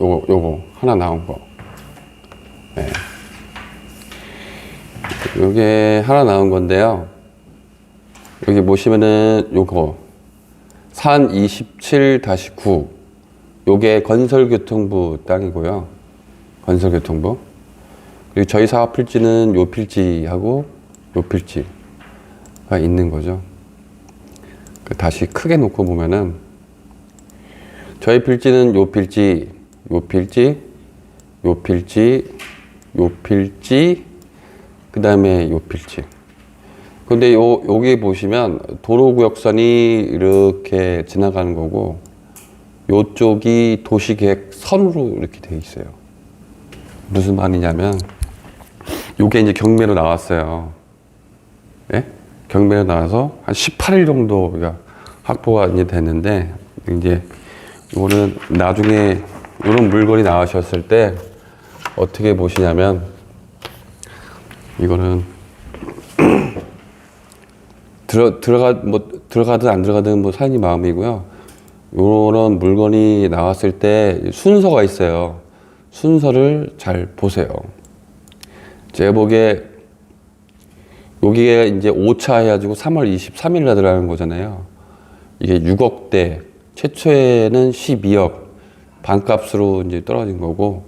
요거 하나 나온 거. 네. 요게 하나 나온 건데요. 여기 보시면은 요거 산 27-9 요게 건설교통부 땅이고요. 건설교통부. 그리고 저희 사업 필지는 요 필지하고 요 필지가 있는 거죠. 다시 크게 놓고 보면은 저희 필지는 요 필지, 요 필지, 요 필지, 요 필지, 그 다음에 요 필지. 근데 여기 보시면 도로구역선이 이렇게 지나가는 거고 요쪽이 도시계획 선으로 이렇게 돼 있어요. 무슨 말이냐면 요게 이제 경매로 나왔어요. 예? 경매로 나와서 한 18일 정도가 확보가 이제 됐는데 이제 이거는 나중에 이런 물건이 나오셨을 때 어떻게 보시냐면 이거는 들어가든 안 들어가든 뭐 사장님 마음이고요. 이런 물건이 나왔을 때 순서가 있어요. 순서를 잘 보세요. 제가 보기에 여기에 이제 5차 해가지고 3월 23일 날 들어가는 거잖아요. 이게 6억대, 최초에는 12억 반값으로 이제 떨어진 거고,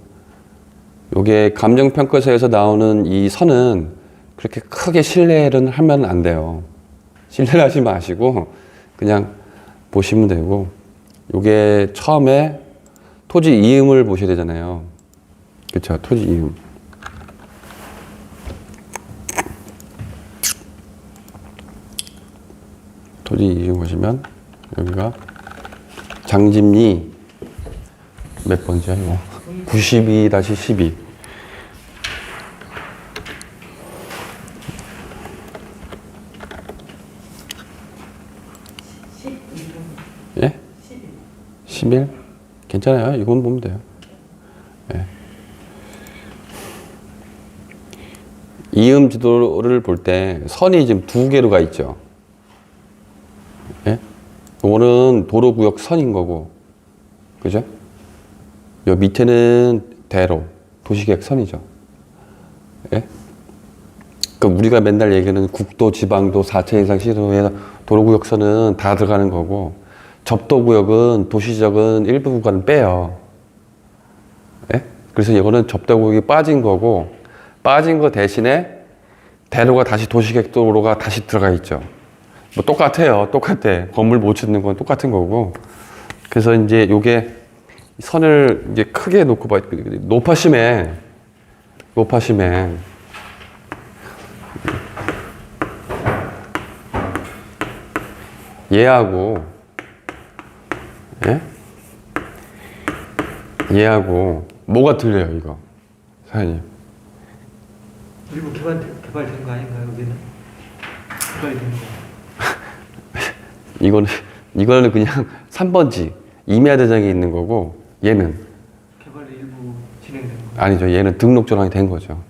요게 감정평가서에서 나오는 이 선은 그렇게 크게 신뢰를 하면 안 돼요. 신뢰를 하지 마시고 그냥 보시면 되고, 요게 처음에 토지 이음을 보셔야 되잖아요. 그쵸? 토지 이음. 토지 이음 보시면 여기가 장집리 몇 번째야 이거? 92-12. 예? 11? 괜찮아요. 이건 보면 돼요. 예. 이음 지도를 볼 때 선이 지금 두 개로 가 있죠. 예? 이거는 도로구역 선인 거고, 그죠? 요 밑에는 대로, 도시계획 선이죠. 예? 그 우리가 맨날 얘기하는 국도, 지방도, 4차 이상 시도에서 도로구역 선은 다 들어가는 거고, 접도구역은 도시적은 일부 구간은 빼요. 예? 그래서 이거는 접도구역이 빠진 거고, 빠진 거 대신에 대로가 다시 도시계획 도로가 다시 들어가 있죠. 뭐 똑같아요. 똑같아. 건물 못 짓는 건 똑같은 거고. 그래서 이제 요게 선을 이제 크게 놓고 봐. 높아심에 얘하고, 예? 얘하고 뭐가 틀려요, 이거? 사장님. 일부 개발된 거 아닌가요, 여기는? 개발된 거. 이거는 그냥 3번지 임야 대장에 있는 거고, 얘는 개발이 일부 진행된 거. 아니죠. 얘는 등록 전환이 된 거죠.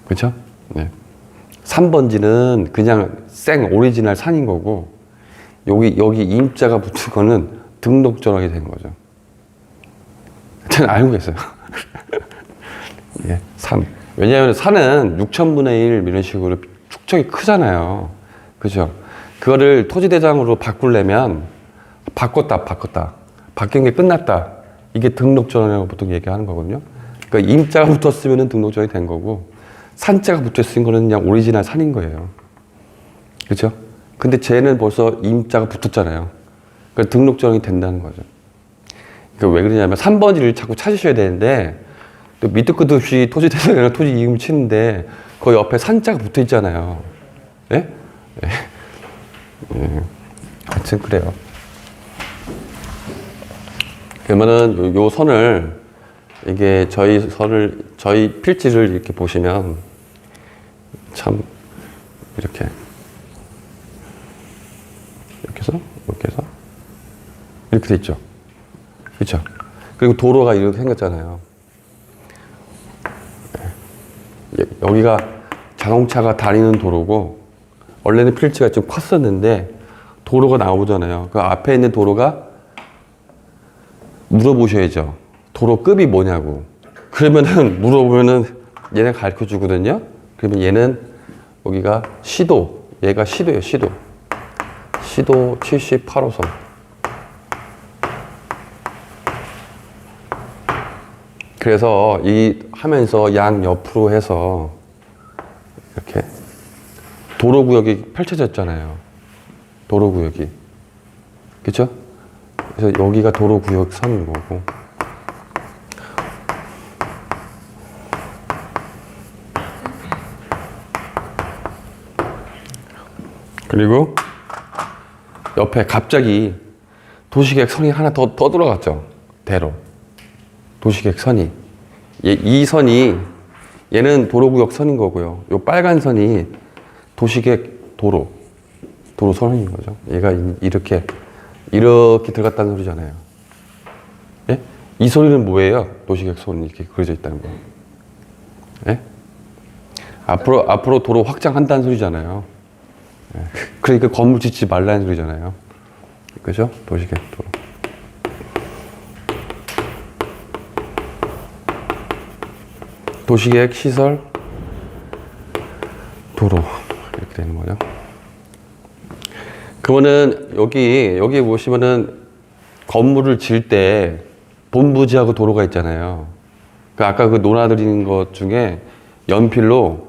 그렇죠? 네. 3번지는 그냥 생 오리지널 산인 거고, 여기 임자가 붙은 거는 등록 전환이 된 거죠. 저는 알고 계세요. 예, 산. 왜냐하면 산은 6,000분의 1 이런 식으로 축척이 크잖아요. 그죠? 그거를 토지대장으로 바꾸려면 바꿨다. 바뀐 게 끝났다. 이게 등록전환이라고 보통 얘기하는 거거든요. 그러니까 임자가 붙었으면 등록전환이 된 거고, 산자가 붙었으면 거는 그냥 오리지널 산인 거예요. 그렇죠? 근데 쟤는 벌써 임자가 붙었잖아요. 그러니까 등록전환이 된다는 거죠. 그러니까 왜 그러냐면 3번지를 자꾸 찾으셔야 되는데, 또 밑도 끝도 없이 토지대장이랑 토지 이음 치는데 그 옆에 산자가 붙어 있잖아요. 예? 예. 예. 하여튼 그래요. 그러면은 요 선을, 이게 저희 필지를 이렇게 보시면 참 이렇게 해서 이렇게 돼 있죠. 그렇죠? 그리고 도로가 이렇게 생겼잖아요. 여기가 자동차가 다니는 도로고, 원래는 필지가 좀 컸었는데 도로가 나오잖아요. 그 앞에 있는 도로가 물어보셔야죠. 도로급이 뭐냐고. 그러면은 물어보면은 얘네 가르쳐 주거든요. 그러면 얘는 여기가 시도, 얘가 시도예요, 시도. 시도 78호선. 그래서 이 하면서 양 옆으로 해서 이렇게 도로구역이 펼쳐졌잖아요. 도로구역이. 그쵸? 그래서 여기가 도로구역 선인 거고. 그리고 옆에 갑자기 도시계획 선이 하나 더 들어갔죠. 대로. 도시계획 선이. 이 선이 얘는 도로구역 선인 거고요. 요 빨간 선이 도시계획 도로 선인 거죠. 얘가 이렇게 들어갔다는 소리잖아요. 예? 이 소리는 뭐예요? 도시계획 선이 이렇게 그려져 있다는 거. 예? 앞으로 도로 확장한다는 소리잖아요. 예. 그러니까 건물 짓지 말라는 소리잖아요. 그죠? 도시계획 도로. 도시계획 시설 도로 이렇게 되는 거죠. 그러면은 여기 보시면은 건물을 지을 때 본부지하고 도로가 있잖아요. 그 아까 그 논하드린 것 중에 연필로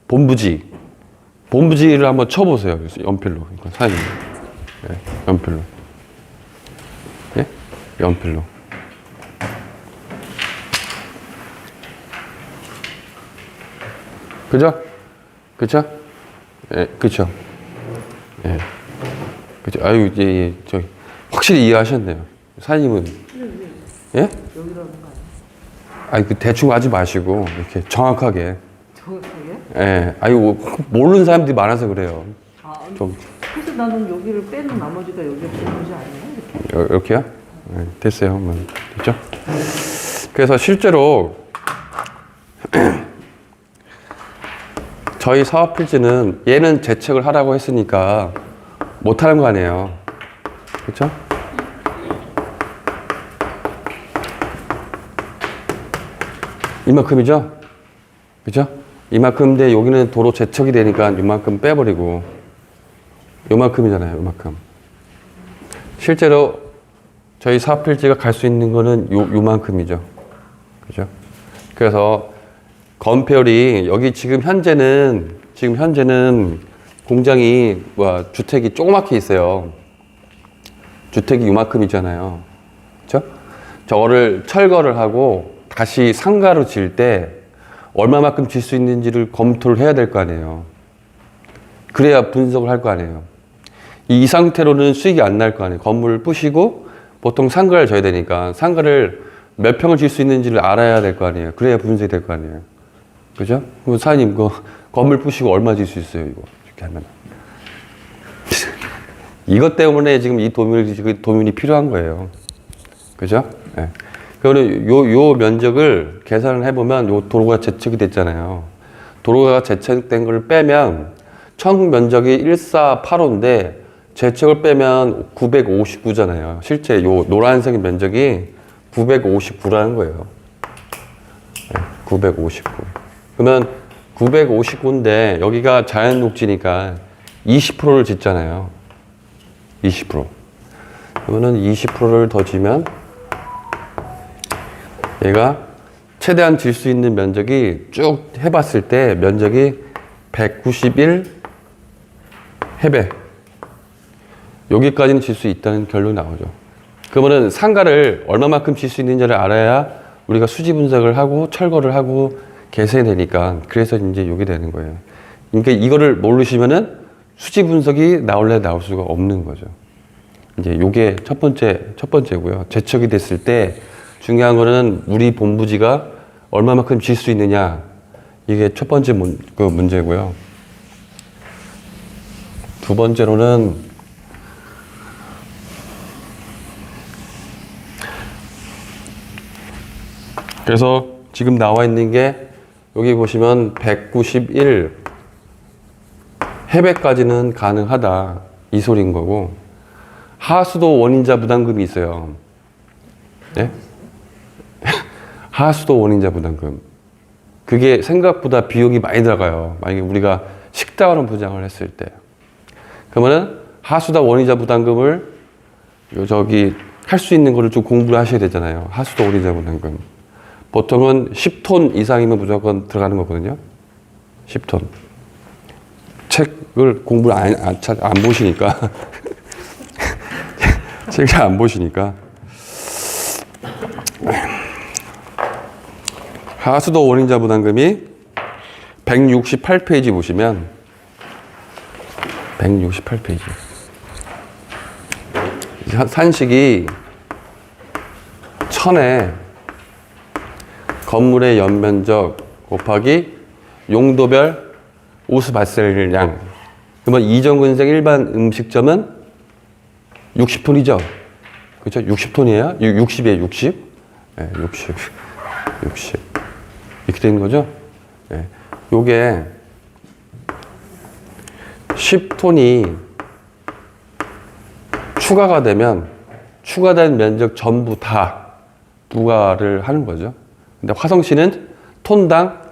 본부지를 한번 쳐보세요. 연필로. 사진. 네, 연필로. 예? 연필로. 그죠? 그쵸? 예, 그쵸? 예. 그쵸? 아유, 예, 저기, 확실히 이해하셨네요. 사장님은. 예? 여기라는 거 아니야? 아니, 대충 하지 마시고, 이렇게 정확하게. 정확하게? 예. 아유, 모르는 사람들이 많아서 그래요. 아, 좀. 그래서 나는 여기를 빼는 나머지가 여기가 본부지 아니야? 이렇게? 이렇게요? 네, 됐어요. 됐죠? 그래서 실제로 저희 사업 필지는 얘는 재책을 하라고 했으니까 못하는 거 아니에요. 그렇죠? 이만큼이죠? 그죠? 이만큼인데 여기는 도로 재척이 되니까 이만큼 빼버리고 요만큼이잖아요. 요만큼. 실제로 저희 사업 필지가 갈 수 있는 거는 요만큼이죠. 그죠? 그래서 건폐율이 여기 지금 현재는 공장이 주택이 조그맣게 있어요. 주택이 요만큼이잖아요. 그죠? 저거를 철거를 하고 다시 상가로 지을 때 얼마만큼 질 수 있는지를 검토를 해야 될 거 아니에요. 그래야 분석을 할 거 아니에요. 이 상태로는 수익이 안 날 거 아니에요. 건물을 부시고 보통 상가를 져야 되니까 상가를 몇 평을 질 수 있는지를 알아야 될 거 아니에요. 그래야 분석이 될 거 아니에요. 그죠? 그럼 사장님, 건물 부시고 얼마 질 수 있어요, 이거. 이렇게 하면. 이것 때문에 지금 이 도면이 필요한 거예요. 그죠? 예. 그러면 요 면적을 계산을 해보면 요 도로가 재척이 됐잖아요. 도로가 재척된 걸 빼면 총 면적이 1485인데 재척을 빼면 959잖아요. 실제 요 노란색 면적이 959라는 거예요. 네, 959. 그러면 959인데 여기가 자연녹지니까 20%를 짓잖아요. 20%. 그러면은 20%를 더 지면 얘가 최대한 질 수 있는 면적이 쭉 해봤을 때 면적이 191 해배. 여기까지는 질 수 있다는 결론이 나오죠. 그러면은 상가를 얼마만큼 질 수 있는지를 알아야 우리가 수지 분석을 하고 철거를 하고 개선이 되니까 그래서 이제 여기 되는 거예요. 그러니까 이거를 모르시면은 수지 분석이 나올 수가 없는 거죠. 이제 요게 첫 번째고요. 재척이 됐을 때 중요한 거는 우리 본부지가 얼마만큼 질 수 있느냐. 이게 첫 번째 문제고요. 두 번째로는 그래서 지금 나와 있는 게 여기 보시면 191 해배까지는 가능하다 이 소리인 거고 하수도 원인자 부담금이 있어요. 예? 하수도 원인자 부담금. 그게 생각보다 비용이 많이 들어가요. 만약에 우리가 식당으로 부장을 했을 때. 그러면은 하수도 원인자 부담금을 할 수 있는 거를 좀 공부를 하셔야 되잖아요. 하수도 원인자 부담금. 보통은 10톤 이상이면 무조건 들어가는 거거든요. 10톤. 책을 공부를 안 보시니까. 책을 안 보시니까. 하수도 원인자 부담금이 168페이지 보시면 168페이지 산식이 1000에 건물의 연면적 곱하기 용도별 오수 발생량. 그러면 이전근생 일반 음식점은 60톤이죠. 그렇죠? 60톤이에요? 60이에요, 60? 네, 60. 이렇게 되는 거죠? 네. 요게 10톤이 추가가 되면 추가된 면적 전부 다 부과를 하는 거죠. 근데 화성시는 톤당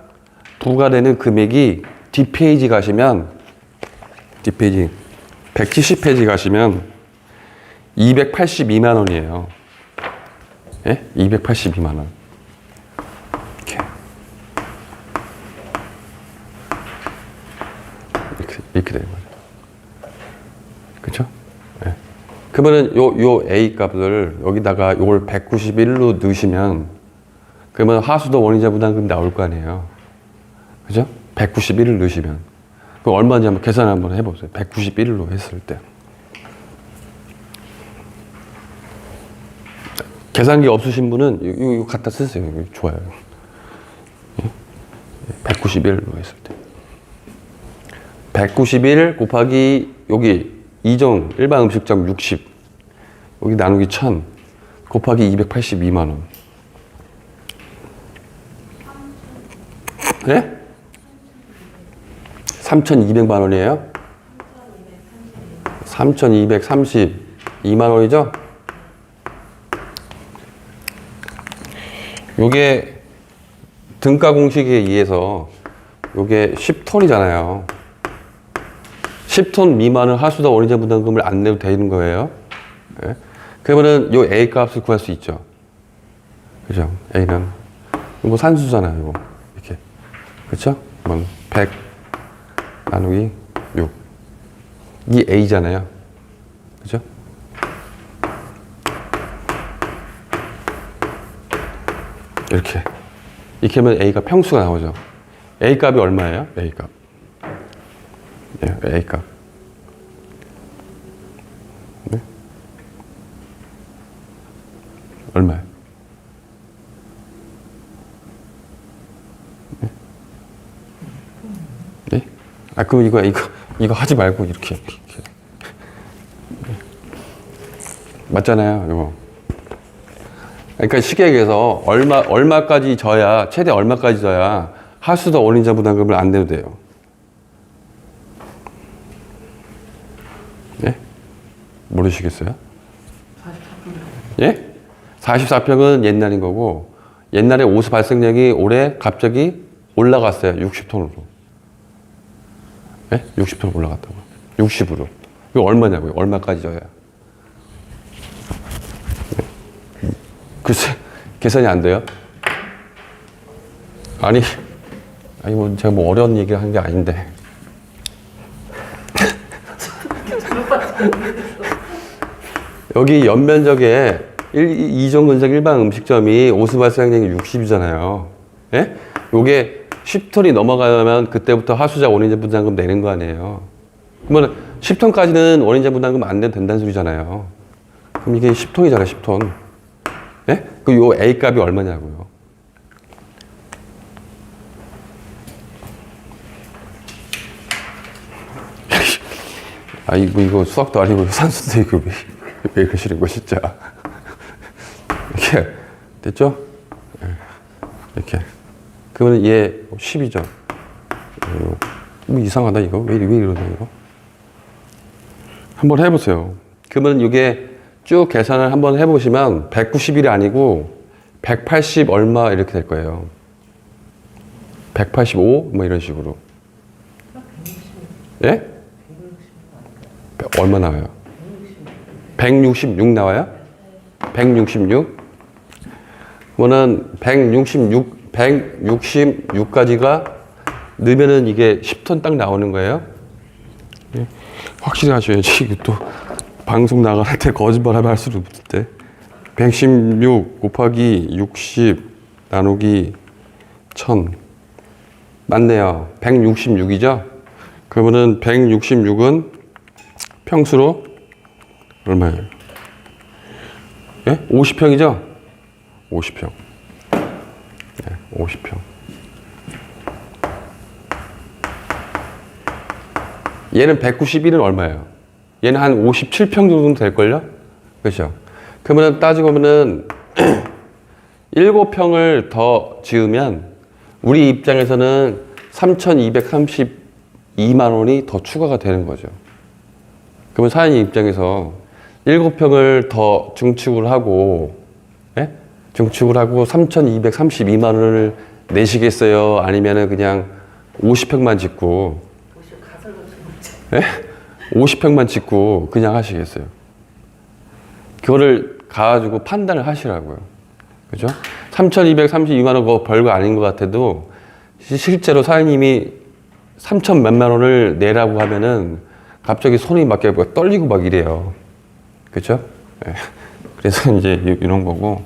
부과되는 금액이 뒷페이지 가시면 뒷페이지 170페이지 가시면 282만 원이에요. 예? 282만 원. 이렇게 되는 거죠. 그쵸? 네. 그러면은 요 A 값을 여기다가 요걸 191로 넣으시면 그러면 하수도 원인자 부담금 나올 거 아니에요. 그죠? 191을 넣으시면. 그럼 얼마인지 한번 계산 한번 해보세요. 191로 했을 때. 계산기 없으신 분은 이거 갖다 쓰세요. 이거 좋아요. 191로 했을 때. 191 곱하기 여기 이종 일반 음식점 60 여기 나누기 1000 곱하기 282만 원. 네? 3,200만 원이에요? 3,232만 원이죠? 요게 등가 공식에 의해서 요게 10톤이잖아요. 10톤 미만은 하수도 원인자 부담금을 안 내도 되는 거예요. 네. 그러면은 요 A 값을 구할 수 있죠. 그죠? A는 이거 산수잖아요. 이거 이렇게 그렇죠? 그러면 100 나누기 6 이 A잖아요. 그죠? 이렇게 하면 A가 평수가 나오죠. A 값이 얼마예요? A 값. 네, A 값. 네? 얼마예요? 네? 네? 아, 그럼 이거 하지 말고 이렇게. 네. 맞잖아요, 이거. 그러니까 시계에서 얼마까지 져야, 최대 얼마까지 져야 하수도 원인자 부담금을 안 내도 돼요. 예? 모르시겠어요? 44평. 예? 44평은 옛날인 거고, 옛날에 오수 발생량이 올해 갑자기 올라갔어요. 60톤으로. 예? 60톤 올라갔다고. 60으로. 이거 얼마냐고요? 얼마까지 져야? 예? 글쎄, 계산이 안 돼요? 아니, 제가 어려운 얘기를 한 게 아닌데. 여기 연면적에 이종근생 일반 음식점이 오수 발생량이 60이잖아요. 예? 요게 10톤이 넘어가면 그때부터 하수자 원인자 부담금 내는 거 아니에요. 그러면 10톤까지는 원인자 부담금 안 내도 된다는 소리잖아요. 그럼 이게 10톤이잖아요, 10톤. 예? 그 요 A 값이 얼마냐고요. 아, 이거 수학도 아니고 산수인데 이거 왜 그러시는 거 진짜. 이렇게 됐죠? 이렇게. 그러면 얘 10이죠. 뭐 이상하다 이거. 왜 이러냐 이거. 한번 해보세요. 그러면 이게 쭉 계산을 한번 해보시면 190일이 아니고 180 얼마 이렇게 될 거예요. 185 뭐 이런 식으로. 예? 얼마 나와요? 166 나와요? 166? 그거는 166까지가 넣으면은 이게 10톤 딱 나오는 거예요. 예? 확실히 하셔야지. 이거 또 방송 나갈 때 거짓말 하면 할 수도 없을 때. 116 곱하기 60 나누기 1000. 맞네요. 166이죠? 그러면은 166은 평수로 얼마예요? 예? 50평이죠? 50평. 네, 50평. 얘는 191은 얼마예요? 얘는 한 57평 정도 될걸요? 그렇죠? 그러면 따지고 보면은 7평을 더 지으면 우리 입장에서는 3,232만 원이 더 추가가 되는 거죠. 그러면 사장님 입장에서 7평을 더 증축을 하고, 예? 증축을 하고 3,232만 원을 내시겠어요? 아니면은 그냥 50평만 짓고, 예? 50평만 짓고 그냥 하시겠어요? 그거를 가가지고 판단을 하시라고요. 그죠? 3,232만 원 그거 별거 아닌 것 같아도 실제로 사장님이 3천 몇만 원을 내라고 하면은 갑자기 손이 막 떨리고 막 이래요. 그죠? 네. 그래서 이제 이런 거고.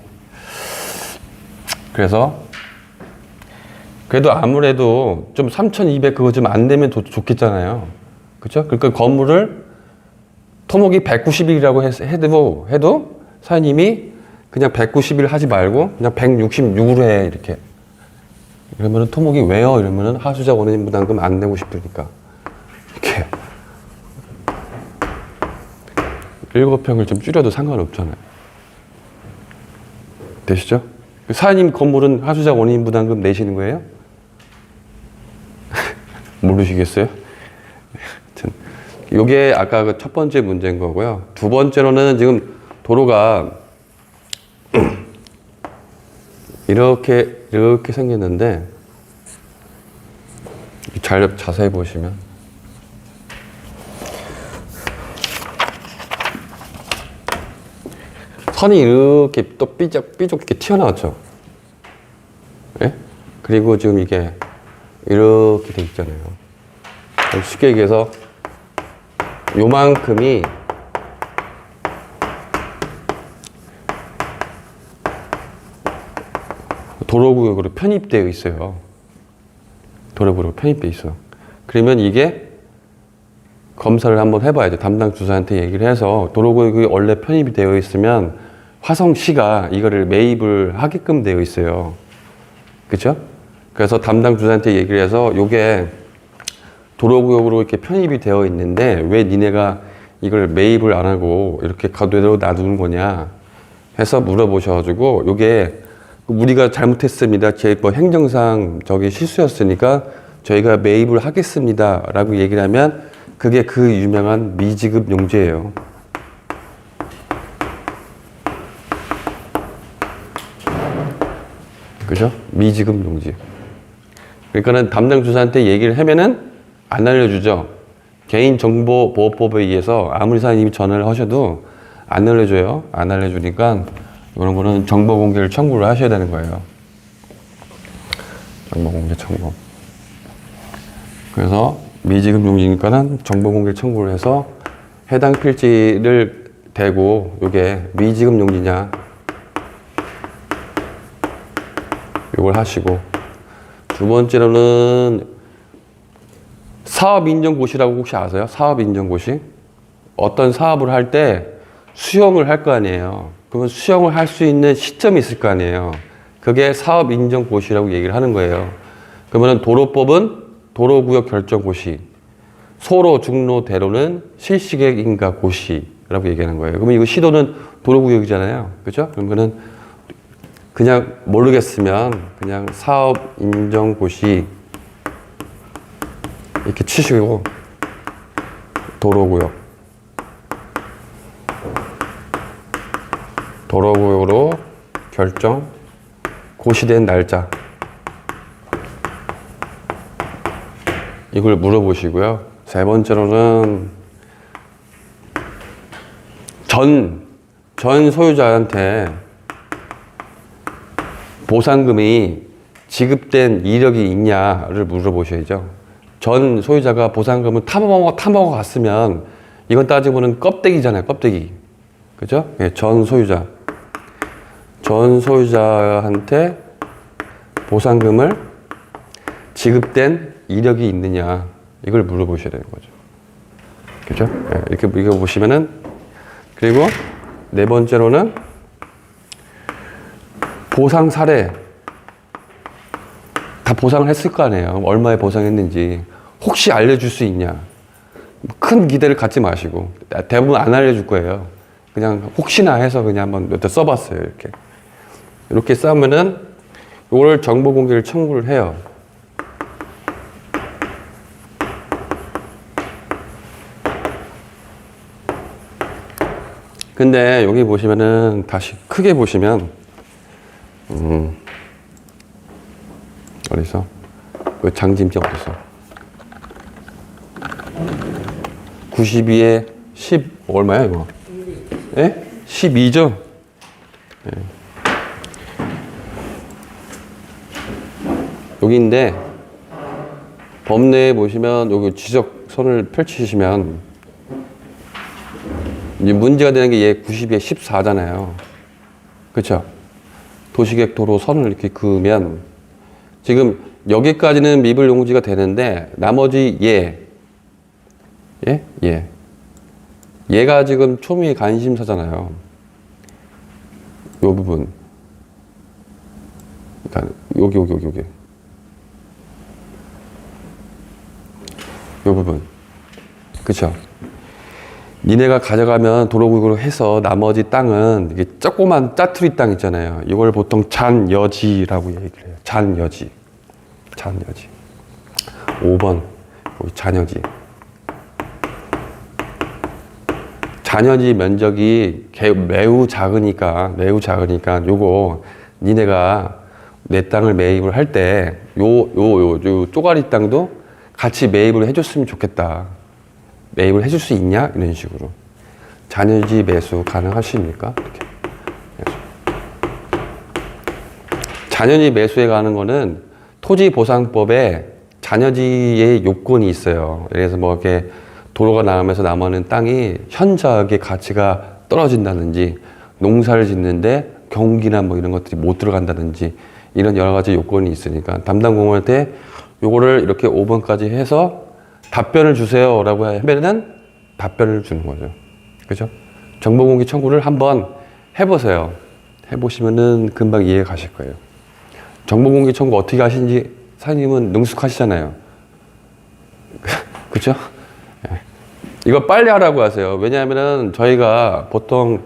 그래서 그래도 아무래도 좀 3,200 그거 좀 안 되면 좋겠잖아요. 그죠? 그러니까 건물을 토목이 190일이라고 해도 사장님이 그냥 190일 하지 말고 그냥 166으로 해 이렇게. 그러면은 토목이 왜요? 이러면은 하수자 원인 부담금 안 내고 싶으니까 이렇게 7평을 좀 줄여도 상관없잖아요. 되시죠? 사장님 건물은 하수자 원인 부담금 내시는 거예요? 모르시겠어요? 요게 아까 그 첫 번째 문제인 거고요. 두 번째로는 지금 도로가 이렇게 생겼는데 잘 자세히 보시면 선이 이렇게 또 삐죽삐죽 튀어나왔죠. 예? 그리고 지금 이게 이렇게 돼 있잖아요. 쉽게 얘기해서 요만큼이 도로구역으로 편입되어 있어요. 도로구역으로 편입되어 있어. 그러면 이게 검사를 한번 해봐야죠. 담당 주사한테 얘기를 해서 도로구역이 원래 편입이 되어 있으면 화성시가 이거를 매입을 하게끔 되어 있어요. 그렇죠? 그래서 담당 주사한테 얘기를 해서 요게 도로구역으로 이렇게 편입이 되어 있는데 왜 니네가 이걸 매입을 안 하고 이렇게 그대로 놔두는 거냐 해서 물어보셔가지고 요게 우리가 잘못했습니다. 제 뭐 행정상 저게 실수였으니까 저희가 매입을 하겠습니다. 라고 얘기를 하면 그게 그 유명한 미지급 용지예요. 그죠? 미지급 용지. 그러니까는 담당 주사한테 얘기를 하면은 안 알려주죠. 개인정보보호법에 의해서 아무리 사장님이 전화를 하셔도 안 알려줘요. 안 알려주니까 이런 거는 정보공개를 청구를 하셔야 되는 거예요. 정보공개 청구. 그래서 미지급 용지니까는 정보공개 청구를 해서 해당 필지를 대고 이게 미지급 용지냐 이걸 하시고 두 번째로는 사업인정고시라고 혹시 아세요? 사업인정고시? 어떤 사업을 할 때 수용을 할 거 아니에요. 그러면 수용을 할 수 있는 시점이 있을 거 아니에요. 그게 사업인정고시라고 얘기를 하는 거예요. 그러면 도로법은 도로구역 결정고시, 소로, 중로, 대로는 실시계획인가 고시라고 얘기하는 거예요. 그러면 이거 시도는 도로구역이잖아요. 그죠? 그러면은 그냥 모르겠으면 그냥 사업인정고시 이렇게 치시고 도로구역 도로구역으로 결정, 고시된 날짜. 이걸 물어보시고요. 세 번째로는 전 소유자한테 보상금이 지급된 이력이 있냐를 물어보셔야죠. 전 소유자가 보상금을 타먹어 갔으면 이건 따지고 보면 껍데기잖아요. 껍데기. 그죠? 예, 전 소유자한테 보상금을 지급된 이력이 있느냐 이걸 물어보셔야 되는 거죠. 그죠? 예, 이렇게 보시면은 그리고 네 번째로는 보상 사례 다 보상을 했을 거 아니에요. 얼마에 보상했는지 혹시 알려줄 수 있냐. 큰 기대를 갖지 마시고 대부분 안 알려줄 거예요. 그냥 혹시나 해서 그냥 한번 몇 대 써봤어요. 이렇게 싸면은 이걸 정보 공개를 청구를 해요. 근데 여기 보시면은 다시 크게 보시면 어디서 그 장지임장 어디서 92에 10 얼마야 이거? 예? 12죠? 예. 여기인데 법내에 보시면 여기 지적선을 펼치시면 이제 문제가 되는 게 얘 92에 14잖아요. 그렇죠? 도시계획 도로 선을 이렇게 그으면 지금 여기까지는 미불 용지가 되는데 나머지 얘가 지금 초미 관심사잖아요. 요 부분. 그러니까 여기. 요 부분. 그쵸? 니네가 가져가면 도로구역으로 해서 나머지 땅은 이게 조그만 짜투리 땅 있잖아요. 이걸 보통 잔여지라고 얘기를 해요. 잔여지. 5번. 잔여지. 잔여지 면적이 매우 작으니까 요거 니네가 내 땅을 매입을 할 때 요 쪼가리 땅도 같이 매입을 해줬으면 좋겠다. 매입을 해줄 수 있냐? 이런 식으로. 잔여지 매수 가능하십니까? 이렇게. 잔여지 매수에 가는 거는 토지보상법에 잔여지의 요건이 있어요. 그래서 뭐 이렇게 도로가 나가면서 남아있는 땅이 현저하게 가치가 떨어진다든지 농사를 짓는데 경기나 뭐 이런 것들이 못 들어간다든지 이런 여러 가지 요건이 있으니까 담당 공무원한테 요거를 이렇게 5번까지 해서 답변을 주세요 라고 하면은 답변을 주는 거죠. 그죠? 정보공개 청구를 한번 해보세요. 해보시면은 금방 이해 가실 거예요. 정보공개 청구 어떻게 하시는지 사장님은 능숙하시잖아요. 그죠? 이거 빨리 하라고 하세요. 왜냐하면은 저희가 보통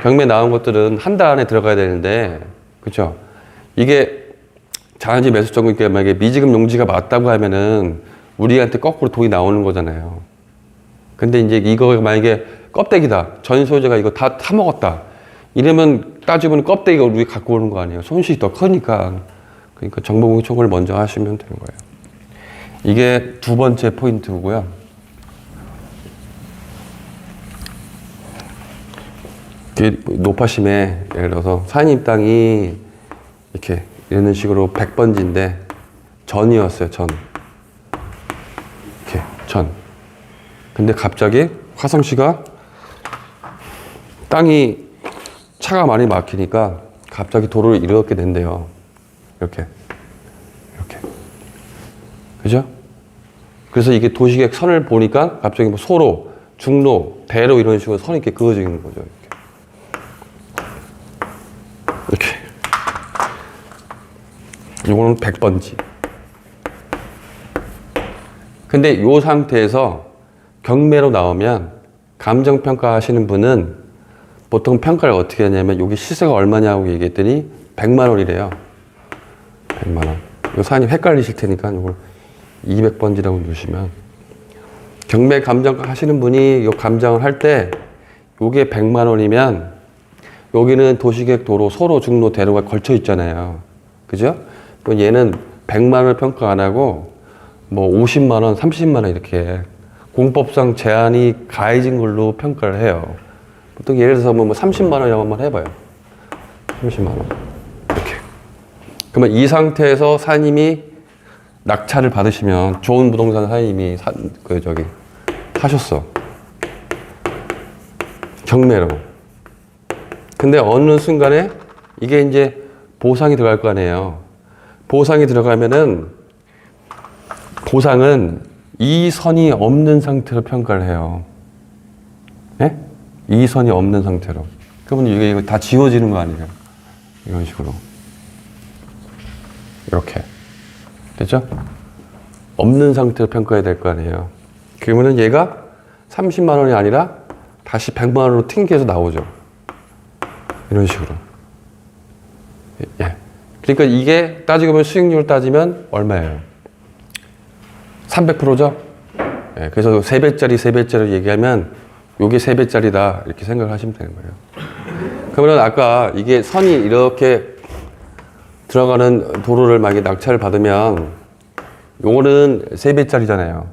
경매 나온 것들은 한 달 안에 들어가야 되는데, 그죠? 이게 자연지 매수 청구니까 만약에 미지급 용지가 맞다고 하면은 우리한테 거꾸로 돈이 나오는 거잖아요. 근데 이제 이거 만약에 껍데기다. 전 소유자가 이거 다 타먹었다. 이러면 따지면 껍데기가 우리 갖고 오는 거 아니에요. 손실이 더 크니까. 그러니까 정보공개 청구를 먼저 하시면 되는 거예요. 이게 두 번째 포인트고요. 노파심에 예를 들어서 사장님 땅이 이렇게 이런 식으로 100번지인데 전이었어요. 전. 근데 갑자기 화성시가 땅이 차가 많이 막히니까 갑자기 도로를 이렇게 낸대요. 이렇게. 그죠? 그래서 이게 도시계획 선을 보니까 갑자기 뭐 소로, 중로, 대로 이런 식으로 선이 이렇게 그어지는 거죠. 이렇게. 이거는 100번지. 근데 이 상태에서 경매로 나오면 감정평가 하시는 분은 보통 평가를 어떻게 하냐면 여기 시세가 얼마냐고 얘기했더니 100만 원이래요. 100만 원. 이거 사장님 헷갈리실 테니까 이걸 200번지라고 넣으시면 경매 감정 하시는 분이 이 감정을 할 때 요게 100만 원이면 여기는 도시계획 도로, 소로, 중로, 대로가 걸쳐 있잖아요. 그죠? 그럼 얘는 100만 원을 평가 안 하고 뭐 50만 원, 30만 원 이렇게 공법상 제한이 가해진 걸로 평가를 해요. 보통 예를 들어서 뭐 30만 원이라고 한번 해봐요. 30만 원. 이렇게. 그러면 이 상태에서 사장님이 낙찰을 받으시면 좋은 부동산 사장님이 사셨어. 경매로. 근데 어느 순간에 이게 이제 보상이 들어갈 거 아니에요. 보상이 들어가면은 보상은 이 선이 없는 상태로 평가를 해요. 예? 이 선이 없는 상태로. 그러면 이거 다 지워지는 거 아니에요? 이런 식으로. 이렇게. 됐죠? 없는 상태로 평가해야 될 거 아니에요. 그러면은 얘가 30만 원이 아니라 다시 100만 원으로 튕겨서 나오죠. 이런 식으로. 예. 그러니까 이게 따지고 보면 수익률 따지면 얼마예요? 300%죠? 예. 그래서 3배짜리, 3배짜리 얘기하면 요게 3배짜리다. 이렇게 생각을 하시면 되는 거예요. 그러면 아까 이게 선이 이렇게 들어가는 도로를 만약에 낙찰을 받으면 요거는 3배짜리잖아요.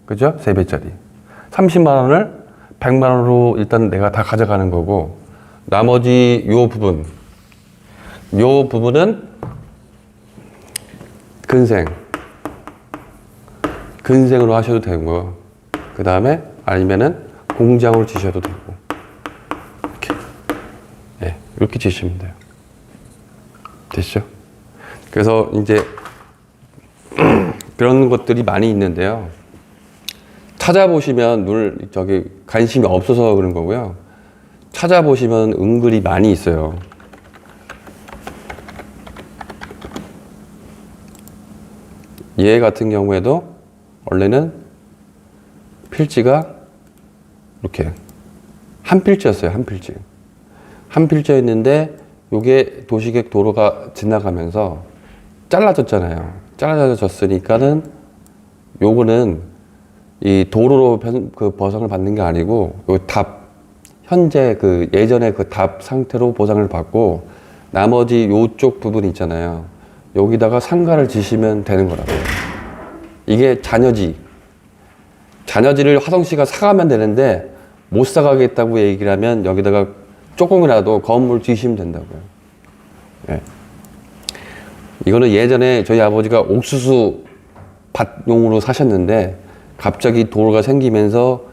그죠? 3배짜리. 30만 원을 100만 원으로 일단 내가 다 가져가는 거고 나머지 요 부분은 근생으로 하셔도 되고 그 다음에 아니면은 공장으로 지셔도 되고 이렇게 네, 이렇게 지시면 돼요. 됐죠? 그래서 이제 그런 것들이 많이 있는데요. 찾아보시면 관심이 없어서 그런 거고요. 찾아보시면 은근히 많이 있어요. 얘 같은 경우에도 원래는 필지가 이렇게 한 필지였어요. 한 필지였는데 요게 도시계획 도로가 지나가면서 잘라졌잖아요. 잘라졌으니까는 요거는 이 도로로 보상을 받는 게 아니고 요 현재 예전에 그 답 상태로 보상을 받고 나머지 요쪽 부분 있잖아요. 여기다가 상가를 지시면 되는 거라고요. 이게 자녀지를 화성시가 사가면 되는데 못 사가겠다고 얘기를 하면 여기다가 조금이라도 건물 지시면 된다고요. 예. 이거는 예전에 저희 아버지가 옥수수 밭용으로 사셨는데 갑자기 도로가 생기면서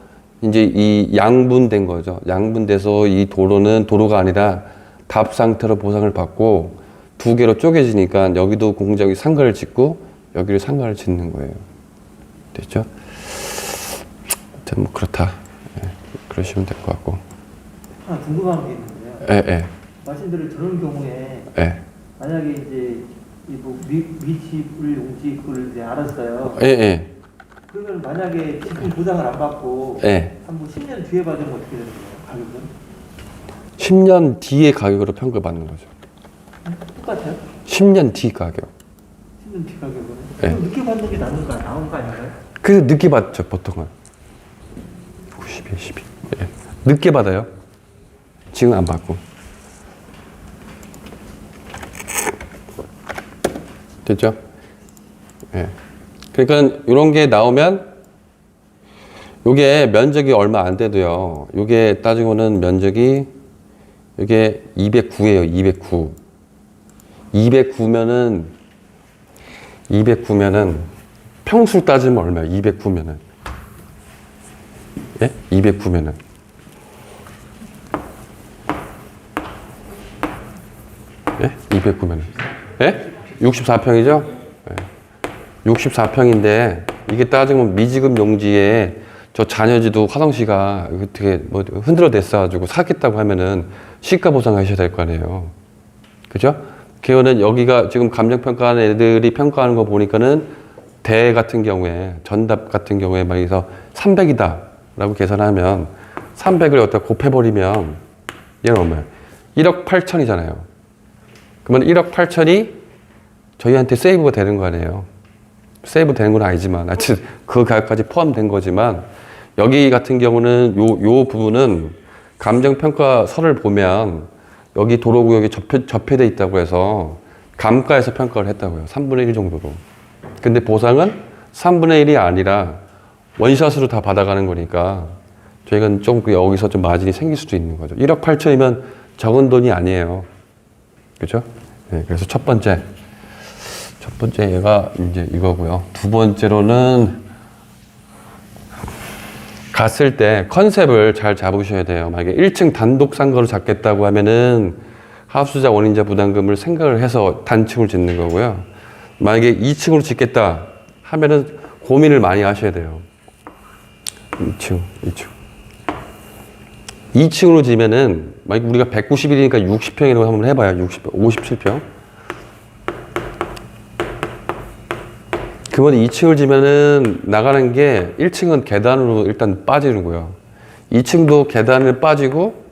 이제 이 양분된 거죠. 양분돼서 이 도로는 도로가 아니라 답 상태로 보상을 받고 두 개로 쪼개지니까 여기도 공장이 상가를 짓고 여기를 상가를 짓는 거예요. 됐죠? 뭐 그렇다. 예, 그러시면 될 것 같고. 하나 궁금한 게 있는데요. 예. 말씀대로 저런 경우에 예. 만약에 이제 위치를 용지 그걸 이제 알았어요. 예. 그러면 만약에 지금 보상을 안 받고 한 10년 뒤에 받으면 어떻게 되는 거예요? 가격은? 10년 뒤의 가격으로 평가받는 거죠. 똑같아요? 10년 뒤 가격. 10년 뒤 가격은? 네. 그럼 늦게 받는 게 나은 거 아닌가요? 그래서 늦게 받죠, 보통은. 12. 예. 늦게 받아요. 지금 안 받고. 됐죠? 예. 그러니까 이런 게 나오면 요게 면적이 얼마 안 돼도요. 요게 따지고는 면적이 요게 209예요. 209. 209면은 평수 따지면 얼마예요? 209면은. 예? 209면은. 예? 209면은. 예? 64평이죠? 예. 64평인데 이게 따지면 미지급 용지에 저 잔여지도 화성시가 어떻게 뭐 흔들어 댔어가지고 사겠다고 하면은 시가 보상하셔야 될 거 아니에요. 그죠? 그거는 여기가 지금 감정평가하는 애들이 평가하는 거 보니까는 대 같은 경우에 전답 같은 경우에 만약에서 300이다 라고 계산하면 300을 여기다 곱해버리면 얘는 얼마예요? 1억 8천이잖아요. 그러면 1억 8천이 저희한테 세이브가 되는 거 아니에요. 세이브 되는 건 아니지만 하여튼 그 가격까지 포함된 거지만 여기 같은 경우는 요 부분은 감정평가서를 보면 여기 도로구역이 접해돼 있다고 해서 감가에서 평가를 했다고요. 3분의 1 정도로. 근데 보상은 3분의 1이 아니라 원샷으로 다 받아가는 거니까 저희가 좀 여기서 좀 마진이 생길 수도 있는 거죠. 1억 8천이면 적은 돈이 아니에요. 그죠? 네, 그래서 첫 번째 얘가 이제 이거고요. 두 번째로는 갔을 때 컨셉을 잘 잡으셔야 돼요. 만약에 1층 단독 산 거로 잡겠다고 하면은 하수자 원인자 부담금을 생각을 해서 단층을 짓는 거고요. 만약에 2층으로 짓겠다 하면은 고민을 많이 하셔야 돼요. 2층으로 지면은 만약 우리가 190일이니까 60평이라고 한번 해봐요. 57평. 그러면 2층을 지면은 나가는 게 1층은 계단으로 일단 빠지는고요. 2층도 계단을 빠지고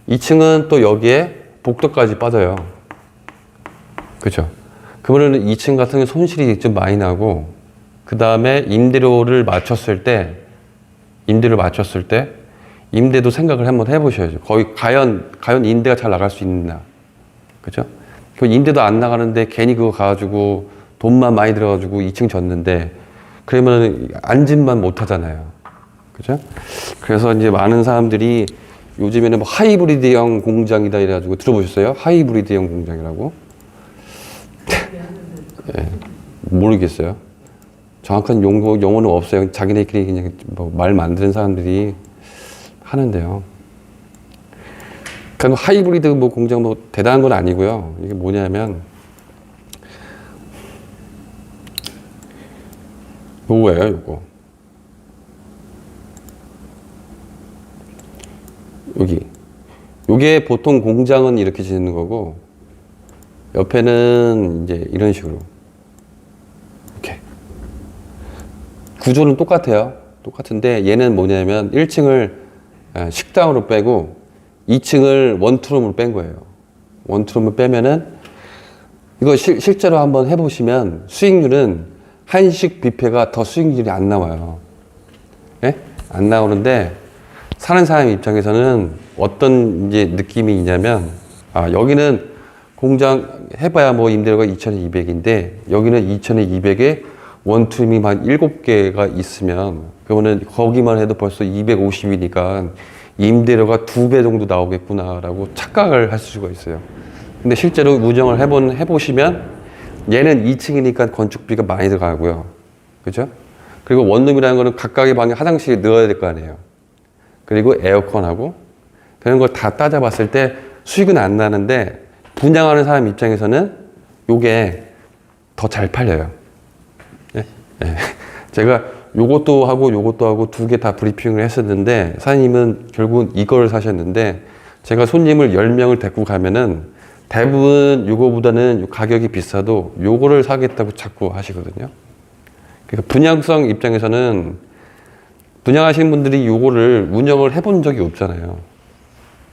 2층은 또 여기에 복도까지 빠져요. 그렇죠? 그러면은 2층 같은 게 손실이 좀 많이 나고 그 다음에 임대료를 맞췄을 때 임대도 생각을 한번 해보셔야죠. 거의 과연 임대가 잘 나갈 수 있나, 그죠? 그 임대도 안 나가는데 괜히 그거 가가지고 돈만 많이 들어가지고 2층 졌는데 그러면 안집만 못 하잖아요, 그죠? 그래서 이제 많은 사람들이 요즘에는 뭐 하이브리드형 공장이다 이래가지고 들어보셨어요? 하이브리드형 공장이라고? 네, 모르겠어요. 정확한 용어는 없어요. 자기네끼리 그냥 뭐 말 만드는 사람들이 하는데요. 그러니까 하이브리드 뭐 공장 뭐 대단한 건 아니고요. 이게 뭐냐면 요거예요, 요거. 요게 보통 공장은 이렇게 짓는 거고 옆에는 이제 이런 식으로 이렇게 구조는 똑같아요. 똑같은데 얘는 뭐냐면 1층을 식당으로 빼고 2층을 원투룸으로 뺀 거예요. 원투룸을 빼면은 이거 실제로 한번 해보시면 수익률은 한식 뷔페가 더 수익률이 안 나와요. 예? 안 나오는데 사는 사람 입장에서는 어떤 이제 느낌이 있냐면 여기는 공장 해봐야 뭐 임대료가 2,200인데 여기는 2,200에 원투룸이 한 7개가 있으면 그러면은 거기만 해도 벌써 250이니까 임대료가 2배 정도 나오겠구나라고 착각을 할 수가 있어요. 근데 실제로 운영을 해보시면 얘는 2층이니까 건축비가 많이 들어가고요. 그죠? 그리고 원룸이라는 거는 각각의 방에 화장실이 넣어야 될 거 아니에요. 그리고 에어컨하고 그런 걸 다 따져봤을 때 수익은 안 나는데 분양하는 사람 입장에서는 요게 더 잘 팔려요. 예? 예. 제가 요것도 하고 두 개 다 브리핑을 했었는데 사장님은 결국은 이걸 사셨는데 제가 손님을 10명을 데리고 가면은 대부분 요거보다는 가격이 비싸도 요거를 사겠다고 자꾸 하시거든요. 그러니까 분양성 입장에서는 분양하시는 분들이 요거를 운영을 해본 적이 없잖아요.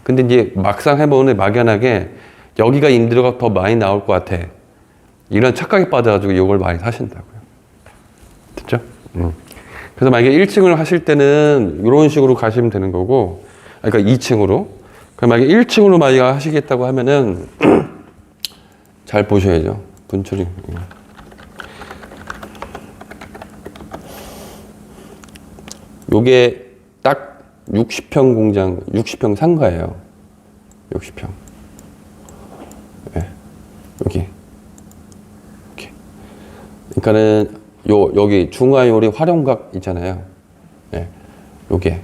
근데 이제 막상 해보면 막연하게 여기가 임대료가 더 많이 나올 것 같아. 이런 착각에 빠져가지고 요걸 많이 사신다고요. 됐죠? 그래서 만약에 1층을 하실 때는 이런 식으로 가시면 되는 거고, 그러니까 2층으로. 그럼 만약에 1층으로 만약에 하시겠다고 하면은 잘 보셔야죠. 분출이. 요게 딱 60평 공장, 60평 상가예요. 60평. 네. 여기. 이렇게. 그러니까는 여기 중화요리 활용각 있잖아요. 네. 요게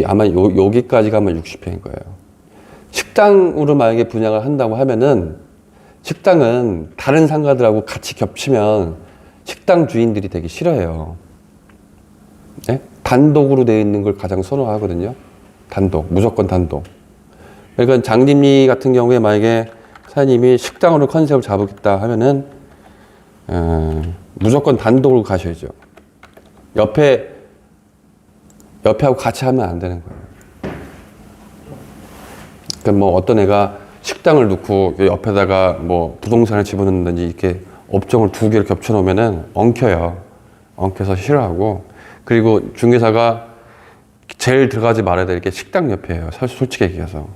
아마 여기까지 가면 60평인 거예요. 식당으로 만약에 분양을 한다고 하면은 식당은 다른 상가들하고 같이 겹치면 식당 주인들이 되게 싫어해요. 네? 단독으로 되어 있는 걸 가장 선호하거든요. 무조건 단독. 그러니까 장림리 같은 경우에 만약에 사장님이 식당으로 컨셉을 잡겠다 하면은 무조건 단독으로 가셔야죠. 옆에하고 같이 하면 안 되는 거예요. 그러니까 뭐 어떤 애가 식당을 놓고 옆에다가 뭐 부동산을 집어넣는다든지 이렇게 업종을 두 개를 겹쳐 놓으면은 엉켜서 싫어하고, 그리고 중개사가 제일 들어가지 말아야 될 게 식당 옆이에요. 솔직히 얘기해서.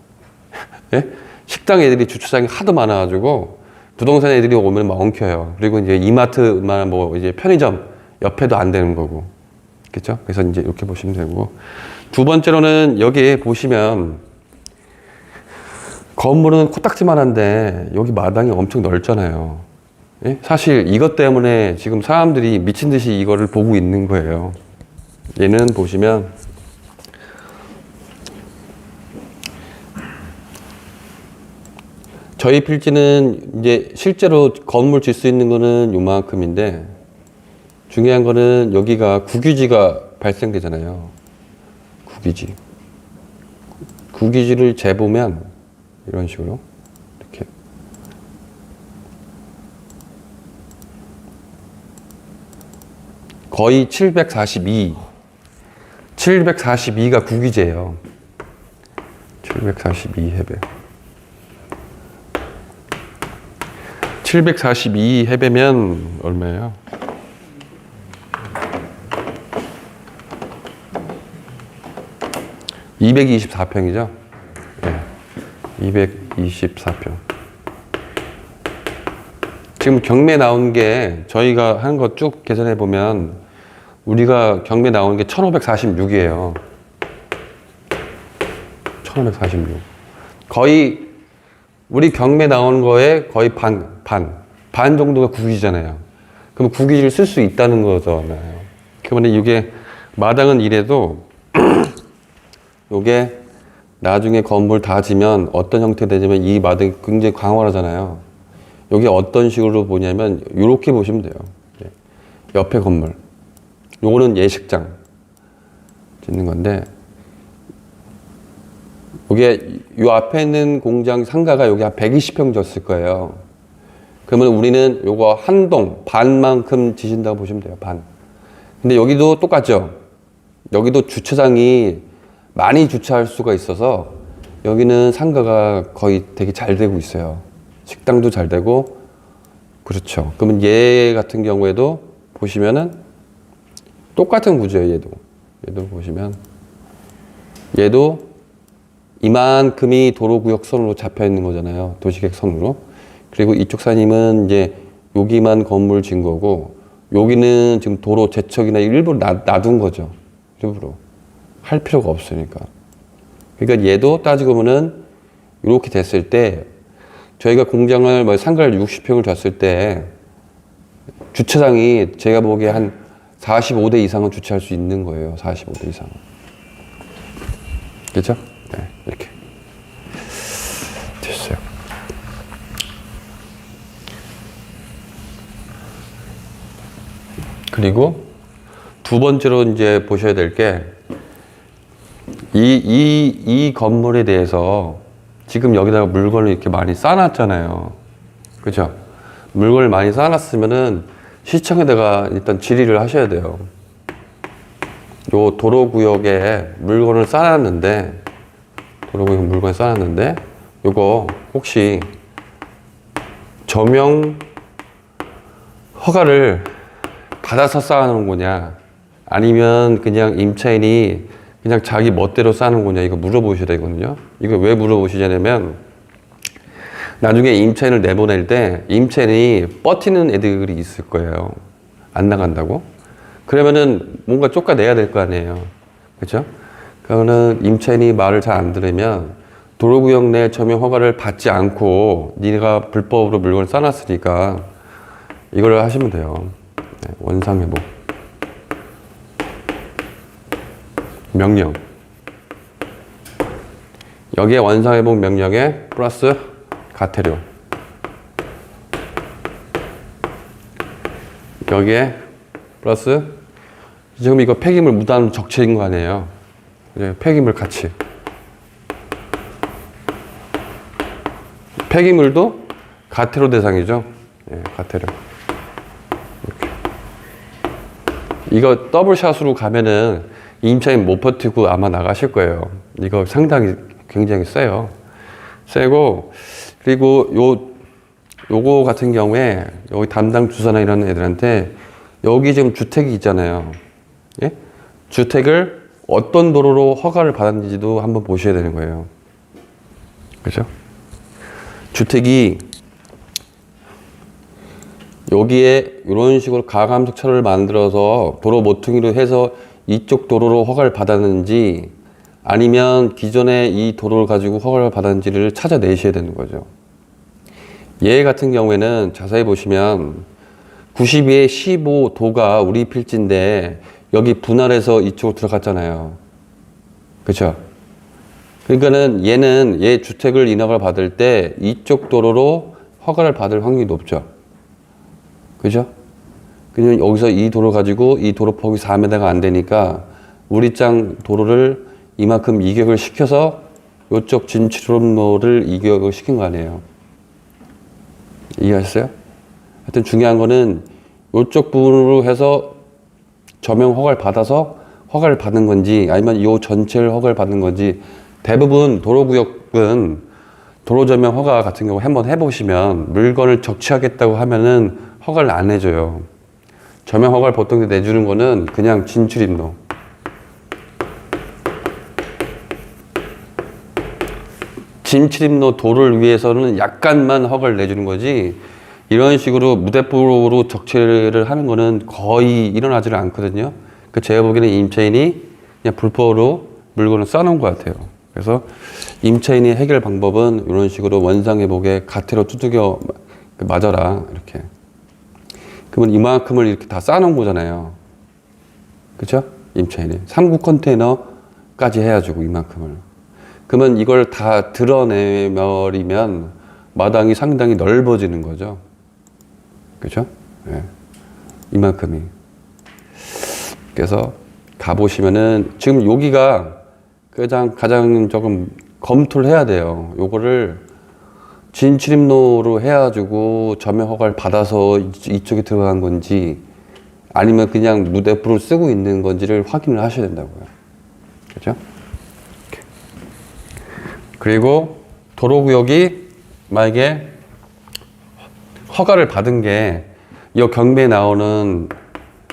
예? 식당 애들이 주차장이 하도 많아가지고 부동산 애들이 오면 막 엉켜요. 그리고 이제 이마트만 뭐 이제 편의점 옆에도 안 되는 거고. 그렇죠? 그래서 이제 이렇게 보시면 되고. 두 번째로는 여기 보시면 건물은 코딱지만 한데 여기 마당이 엄청 넓잖아요. 예? 사실 이것 때문에 지금 사람들이 미친 듯이 이거를 보고 있는 거예요. 얘는 보시면 저희 필지는 이제 실제로 건물 질 수 있는 거는 요만큼인데 중요한 거는 여기가 국유지가 발생되잖아요. 국유지. 국유지를 재보면 이런 식으로 이렇게 거의 742가 국유지예요. 742해배. 742해배면 얼마예요? 224평이죠? 네. 224평. 지금 경매 나온 게 저희가 한 거 쭉 계산해 보면 우리가 경매 나온 게 1546이에요. 1546. 거의 우리 경매 나온 거에 거의 반 정도가 국유지잖아요. 그럼 국유지를 쓸 수 있다는 거잖아요. 그러면 이게 마당은 이래도 요게 나중에 건물 다 지면 어떤 형태 되냐면 이 마당이 굉장히 광활하잖아요. 요게 어떤 식으로 보냐면 요렇게 보시면 돼요. 옆에 건물. 요거는 예식장 짓는 건데 요게 요 앞에 있는 공장 상가가 여기 한 120평 졌을 거예요. 그러면 우리는 요거 한 동 반만큼 지신다고 보시면 돼요. 반. 근데 여기도 똑같죠. 여기도 주차장이 많이 주차할 수가 있어서 여기는 상가가 거의 되게 잘 되고 있어요. 식당도 잘 되고. 그렇죠. 그러면 얘 같은 경우에도 보시면은 똑같은 구조예요. 얘도 보시면 얘도 이만큼이 도로구역 선으로 잡혀 있는 거잖아요. 도시계획 선으로. 그리고 이쪽 사님은 이제 여기만 건물 진 거고 여기는 지금 도로 제척이나 일부러 놔둔 거죠. 일부러. 할 필요가 없으니까. 그러니까 얘도 따지고 보면은 이렇게 됐을 때 저희가 공장을 뭐 상가를 60평을 줬을 때 주차장이 제가 보기에 한 45대 이상은 주차할 수 있는 거예요. 45대 이상은. 그렇죠? 네, 이렇게 됐어요. 그리고 두 번째로 이제 보셔야 될 게 이 건물에 대해서 지금 여기다가 물건을 이렇게 많이 쌓아놨잖아요. 그죠? 물건을 많이 쌓아놨으면은 시청에다가 일단 질의를 하셔야 돼요. 요 도로구역에 물건을 쌓아놨는데, 도로구역에 물건을 쌓아놨는데, 요거 혹시 점용 허가를 받아서 쌓아놓은 거냐, 아니면 그냥 임차인이 그냥 자기 멋대로 쌓는 거냐, 이거 물어보셔야 되거든요. 이거 왜 물어보시냐면 나중에 임차인을 내보낼 때 임차인이 버티는 애들이 있을 거예요. 안 나간다고. 그러면은 뭔가 쫓아내야 될 거 아니에요. 그렇죠? 그러면은 임차인이 말을 잘 안 들으면 도로구역 내 점용 허가를 받지 않고 네가 불법으로 물건을 쌓아놨으니까 이걸 하시면 돼요. 네, 원상회복. 명령. 여기에 원상회복 명령에 플러스 가태료. 여기에 플러스 지금 이거 폐기물 무단 적체인 거 아니에요. 이제 폐기물 같이. 폐기물도 가태료 대상이죠. 예, 가태료. 이렇게. 이거 더블샷으로 가면은 임차인 못 버티고 아마 나가실 거예요. 이거 상당히 굉장히 세요. 세고, 그리고 요거 같은 경우에 여기 담당 주사나 이런 애들한테 여기 지금 주택이 있잖아요. 예? 주택을 어떤 도로로 허가를 받았는지도 한번 보셔야 되는 거예요. 그죠? 주택이 여기에 이런 식으로 가감석철을 만들어서 도로 모퉁이로 해서 이쪽 도로로 허가를 받았는지 아니면 기존에 이 도로를 가지고 허가를 받았는지를 찾아내셔야 되는 거죠. 얘 같은 경우에는 자세히 보시면 92에 15도가 우리 필지인데 여기 분할해서 이쪽으로 들어갔잖아요. 그렇죠? 그러니까는 얘 주택을 인허가를 받을 때 이쪽 도로로 허가를 받을 확률이 높죠. 그죠? 그냥 여기서 이 도로 가지고 이 도로폭이 4m가 안 되니까 우리 땅 도로를 이만큼 이격을 시켜서 이쪽 진출로를 이격을 시킨 거 아니에요. 이해하셨어요? 하여튼 중요한 거는 이쪽 부분으로 해서 저명 허가를 받아서 허가를 받는 건지 아니면 이 전체를 허가를 받는 건지 대부분 도로구역은 도로저명 허가 같은 경우 한번 해보시면 물건을 적치하겠다고 하면은 허가를 안 해줘요. 저명 허가를 보통 내주는 거는 그냥 진출입로. 진출입로 도를 위해서는 약간만 허가를 내주는 거지 이런 식으로 무대포로 적치를 하는 거는 거의 일어나지를 않거든요. 그 제가 보기에는 임차인이 그냥 불법으로 물건을 써놓은 것 같아요. 그래서 임차인이 해결 방법은 이런 식으로 원상회복에 가태로 두들겨 맞아라 이렇게. 그러면 이만큼을 이렇게 다 쌓아놓은 거잖아요. 그쵸? 임차인이 3구 컨테이너까지 해가지고 이만큼을. 그러면 이걸 다 드러내버리면 마당이 상당히 넓어지는 거죠. 그죠? 네. 이만큼이. 그래서 가보시면은 지금 여기가 가장 조금 검토를 해야 돼요. 요거를 진출입로로 해가지고 점용 허가를 받아서 이쪽에 들어간 건지 아니면 그냥 무대포를 쓰고 있는 건지를 확인을 하셔야 된다고요. 그죠? 그리고 도로구역이 만약에 허가를 받은 게 이 경매에 나오는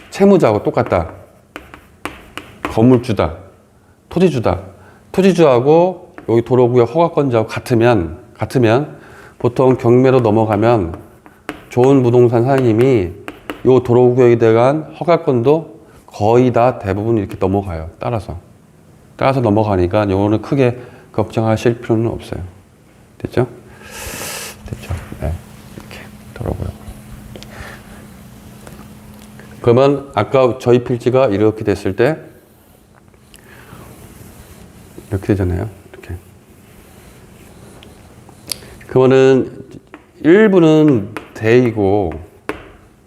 채무자하고 똑같다. 건물주다. 토지주다. 토지주하고 여기 도로구역 허가권자하고 같으면 보통 경매로 넘어가면 좋은 부동산 사장님이 이 도로구역에 대한 허가권도 거의 다 대부분 이렇게 넘어가요. 따라서 넘어가니까 요거는 크게 걱정하실 필요는 없어요. 됐죠? 됐죠? 네. 이렇게 도로구역. 그러면 아까 저희 필지가 이렇게 됐을 때 이렇게 되잖아요. 이렇게. 그러면은 일부는 대이고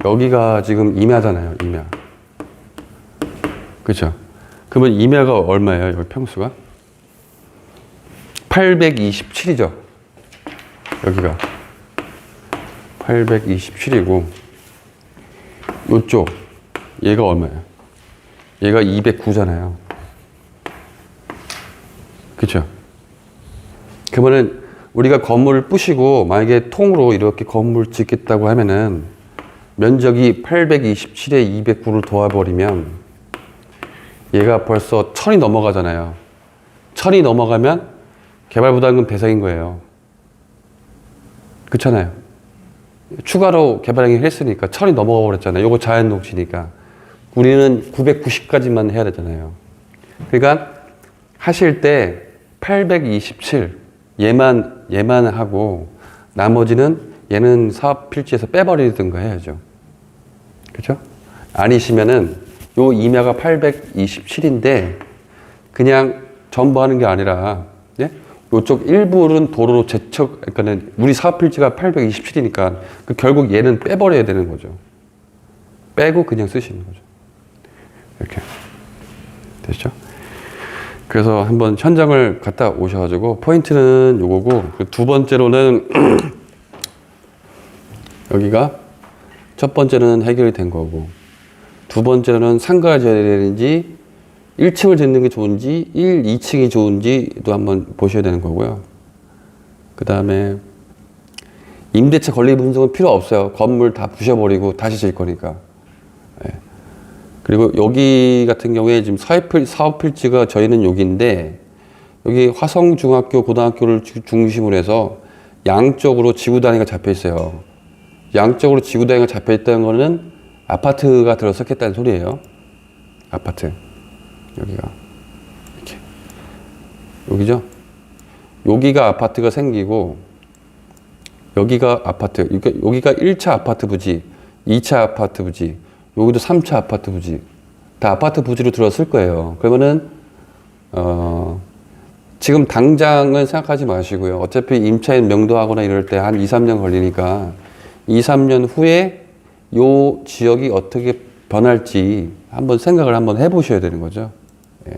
여기가 지금 임야잖아요. 임야. 그렇죠? 그러면 임야가 얼마예요? 여기 평수가? 827이죠. 여기가 827이고 요쪽 얘가 얼마예요? 얘가 209잖아요. 그쵸? 그러면은 우리가 건물을 부시고 만약에 통으로 이렇게 건물 짓겠다고 하면은 면적이 827에 209를 도와버리면 얘가 벌써 1000이 넘어가잖아요. 1000이 넘어가면 개발부담금 배상인 거예요. 그렇잖아요. 추가로 개발행위 했으니까 1000이 넘어가 버렸잖아요. 요거 자연 녹지니까. 우리는 990까지만 해야 되잖아요. 그러니까 하실 때 827 얘만 하고 나머지는 얘는 사업 필지에서 빼버리든가 해야죠. 그렇죠? 아니시면은 요 임야가 827인데 그냥 전부 하는 게 아니라 예? 요쪽 일부는 도로로 그러니까는 우리 사업 필지가 827이니까 결국 얘는 빼버려야 되는 거죠. 빼고 그냥 쓰시는 거죠. 이렇게. 됐죠? 그래서 한번 현장을 갔다 오셔가지고 포인트는 요거고 두 번째로는 여기가 첫 번째는 해결이 된 거고 두 번째는 상가를 지어야 되는지 1층을 짓는 게 좋은지 2층이 좋은지도 한번 보셔야 되는 거고요. 그 다음에 임대차 권리 분석은 필요 없어요. 건물 다 부셔버리고 다시 질 거니까. 네. 그리고 여기 같은 경우에 지금 사업 필지가 저희는 여기인데 여기 화성중학교 고등학교를 중심으로 해서 양쪽으로 지구 단위가 잡혀 있어요. 양쪽으로 지구 단위가 잡혀 있다는 거는 아파트가 들어섰겠다는 소리예요. 아파트. 여기가. 이렇게. 여기죠? 여기가 아파트가 생기고, 여기가 아파트. 그러니까 여기가 1차 아파트 부지, 2차 아파트 부지, 여기도 3차 아파트 부지. 다 아파트 부지로 들어섰을 거예요. 그러면은, 지금 당장은 생각하지 마시고요. 어차피 임차인 명도하거나 이럴 때 한 2, 3년 걸리니까 2, 3년 후에 요 지역이 어떻게 변할지 한번 생각을 한번 해보셔야 되는 거죠. 예.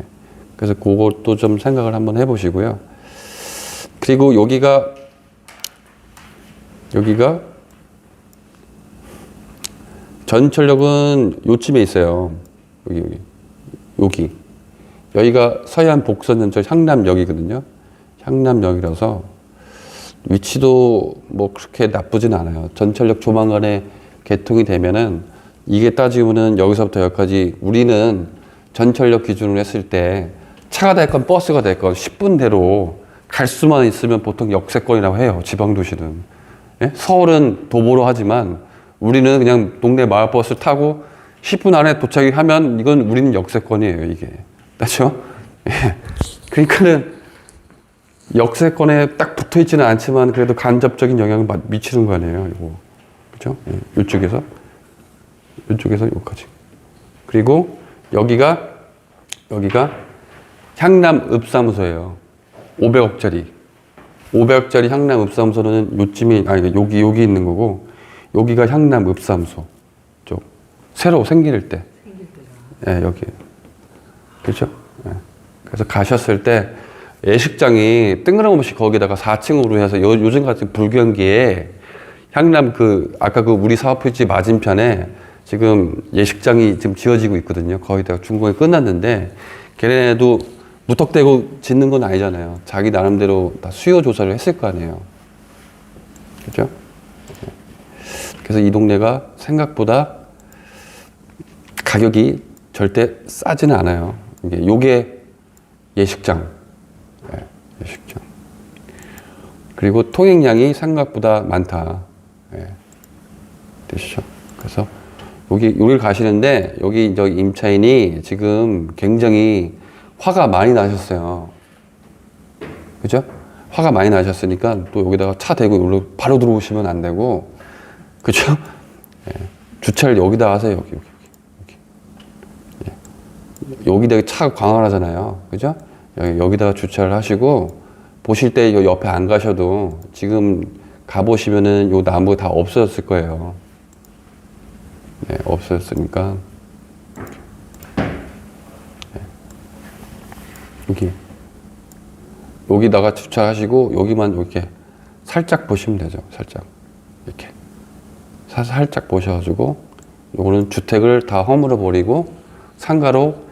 그래서 그것도 좀 생각을 한번 해보시고요. 그리고 여기가 전철역은 요쯤에 있어요. 여기가 서해안 복선전철 향남역이거든요. 향남역이라서 위치도 뭐 그렇게 나쁘진 않아요. 전철역 조만간에 개통이 되면은 이게 따지면은 여기서부터 여기까지 우리는 전철역 기준으로 했을 때 차가 됐건 버스가 됐건 10분대로 갈 수만 있으면 보통 역세권이라고 해요. 지방도시는. 예? 서울은 도보로 하지만 우리는 그냥 동네 마을버스 타고 10분 안에 도착이 하면 이건 우리는 역세권이에요, 이게. 맞죠? 예. 그러니까는 역세권에 딱 붙어 있지는 않지만 그래도 간접적인 영향을 미치는 거 아니에요, 이거. 그죠? 예. 이쪽에서 여기까지. 그리고 여기가 향남읍사무소예요. 500억짜리. 500억짜리 향남읍사무소는 요쯤이, 여기 있는 거고, 여기가 향남읍사무소 쪽. 새로 생길 때. 예, 여기. 그렇죠? 예. 그래서 가셨을 때 예식장이 뜬금없이 거기다가 4층으로 해서 요즘 같은 불경기에 향남 아까 우리 사업필지 맞은편에 지금 예식장이 지금 지어지고 있거든요. 거의 다 준공이 끝났는데 걔네도 무턱대고 짓는 건 아니잖아요. 자기 나름대로 다 수요 조사를 했을 거 아니에요. 그렇죠? 그래서 이 동네가 생각보다 가격이 절대 싸지는 않아요. 요게 예식장. 네, 예식장. 그리고 통행량이 생각보다 많다. 네. 되시죠? 그래서 여기를 가시는데 여기 임차인이 지금 굉장히 화가 많이 나셨어요. 그죠? 화가 많이 나셨으니까 또 여기다가 차 대고 바로 들어오시면 안 되고, 그죠? 네. 주차를 여기다 하세요. 여기. 여기다가 차 광활하잖아요. 그죠? 여기다가 주차를 하시고, 보실 때 요 옆에 안 가셔도 지금 가보시면은 요 나무 다 없어졌을 거예요. 네, 없어졌으니까. 네. 여기다가 주차하시고, 여기만 이렇게 살짝 보시면 되죠. 살짝. 이렇게. 살짝 보셔가지고, 요거는 주택을 다 허물어 버리고, 상가로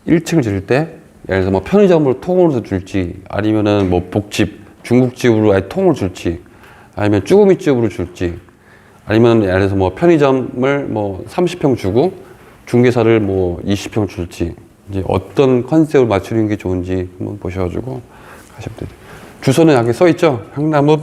1층을 지을 때, 예를 들어서 뭐 편의점으로 통으로 줄지, 아니면은 뭐 복집, 중국집으로 아예 통으로 줄지, 아니면 쭈구미집으로 줄지, 아니면 예를 들어서 뭐 편의점을 뭐 30평 주고, 중개사를 뭐 20평 줄지, 이제 어떤 컨셉을 맞추는 게 좋은지 한번 보셔가지고 가시면 돼요. 주소는 여기 써 있죠? 향남읍